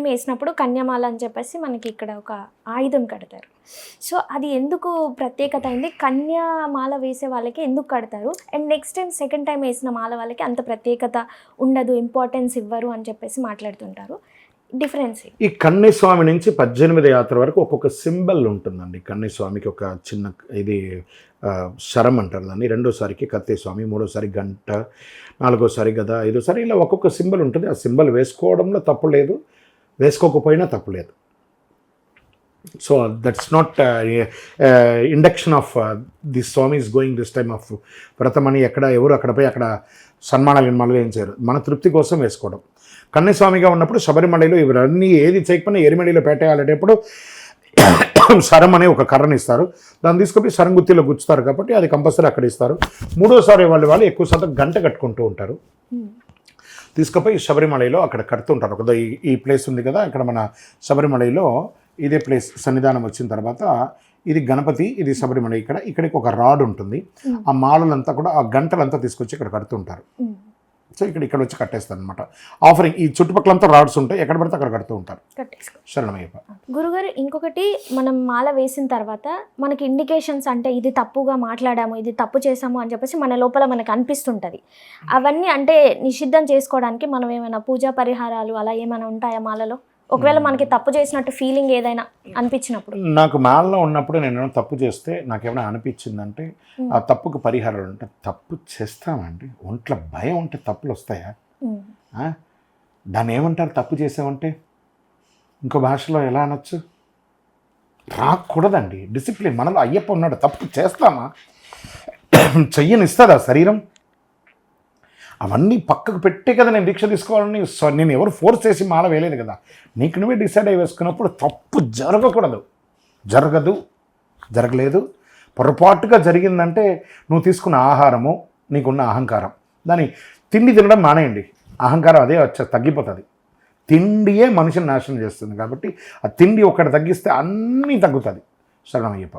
Time వేసినప్పుడు కన్యమాల అని చెప్పేసి మనకి ఇక్కడ ఒక ఆయుధం కడతారు. సో అది ఎందుకు ప్రత్యేకత అయింది, కన్యమాల వేసే వాళ్ళకి ఎందుకు కడతారు, and next time second time వేసిన మాల వాళ్ళకి అంత ప్రత్యేకత ఉండదు, ఇంపార్టెన్స్ ఇవ్వరు అని చెప్పేసి మాట్లాడుతుంటారు. డిఫరెన్స్ ఈ కన్యస్వామి నుంచి 18 యాత్ర వరకు ఒక్కొక్క సింబల్ ఉంటుందండి. కన్యస్వామికి ఒక చిన్న ఇది శరం అంటారు దాన్ని, రెండోసారికి కత్తేస్వామి, మూడోసారి గంట, నాలుగోసారి గద, ఐదోసారి ఇలా ఒక్కొక్క సింబల్ ఉంటుంది. ఆ సింబల్ వేసుకోవడంలో తప్పు లేదు, వేసుకోకపోయినా తప్పు లేదు. So that's not induction of the స్వామి is going this time of వ్రతమని ఎక్కడ ఎవరు అక్కడ పోయి అక్కడ సన్మానాలు ఏం చేయరు, మన తృప్తి కోసం వేసుకోవడం. కన్యస్వామిగా ఉన్నప్పుడు శబరిమలలో ఇవన్నీ ఏది చేయకపోయినా ఎరిమడిలో పెట్టేయాలనేటప్పుడు శరం అనే ఒక కర్రని ఇస్తారు, దాన్ని తీసుకొని శరంగుత్తిలో గుచ్చుతారు కాబట్టి అది కంపల్సరీ అక్కడ ఇస్తారు. మూడోసారి వాళ్ళు ఎక్కువ శాతం గంట కట్టుకుంటూ ఉంటారు, తీసుకుపోయి శబరిమలలో అక్కడ కడుతుంటారు. ఒక ఈ ప్లేస్ ఉంది కదా ఇక్కడ మన శబరిమలలో, ఇదే ప్లేస్ సన్నిధానం వచ్చిన తర్వాత ఇది గణపతి, ఇది శబరిమల, ఇక్కడికి ఒక రాడ్ ఉంటుంది, ఆ మాలలంతా కూడా ఆ గంటలంతా తీసుకొచ్చి ఇక్కడ కడుతుంటారు. సో ఇక్కడ వచ్చి కట్టేస్తారు అనమాట. ఆఫరింగ్ ఈ చుట్టుపక్కలంతా రాడ్స్ ఉంటాయి, ఎక్కడ పడితే అక్కడ కడుతూ ఉంటారు. శరణమయ్యప్ప. గురుగారు, ఇంకొకటి, మనం మాల వేసిన తర్వాత మనకి ఇండికేషన్స్, అంటే ఇది తప్పుగా మాట్లాడాము, ఇది తప్పు చేసాము అని చెప్పేసి మన లోపల మనకు అనిపిస్తుంటుంది. అవన్నీ అంటే నిషిద్ధం చేసుకోవడానికి మనం ఏమైనా పూజా పరిహారాలు అలా ఏమైనా ఉంటాయా మాలలో? ఒకవేళ మనకి తప్పు చేసినట్టు ఫీలింగ్ ఏదైనా అనిపించినప్పుడు, నాకు మాలలో ఉన్నప్పుడు నేను తప్పు చేస్తే నాకేమైనా అనిపించిందంటే ఆ తప్పుకు పరిహారాలు ఉంటాయి. తప్పు చేస్తామండి, ఒంట్లో భయం ఉంటే తప్పులు వస్తాయా? దాన్ని ఏమంటారు? తప్పు చేసామంటే ఇంకో భాషలో ఎలా అనొచ్చు? రాకూడదండి డిసిప్లిన్. మనలో అయ్యప్ప ఉన్నాడు, తప్పు చేస్తామా? చెయ్యనిస్తుందా శరీరం? అవన్నీ పక్కకు పెట్టే కదా నేను దీక్ష తీసుకోవాలని. నేను ఎవరు ఫోర్స్ చేసి మాల వేయలేదు కదా, నీకు నువ్వే డిసైడ్ అయ్యి వేసుకున్నప్పుడు తప్పు జరగకూడదు, జరగలేదు. పొరపాటుగా జరిగిందంటే నువ్వు తీసుకున్న ఆహారము, నీకున్న అహంకారం, దాన్ని తిండి తినడం మానేయండి. అహంకారం అదే తగ్గిపోతుంది. తిండియే మనిషిని నాశనం చేస్తుంది కాబట్టి ఆ తిండి ఒక్కటి తగ్గిస్తే అన్నీ తగ్గుతుంది. శరణమయ్యప్ప.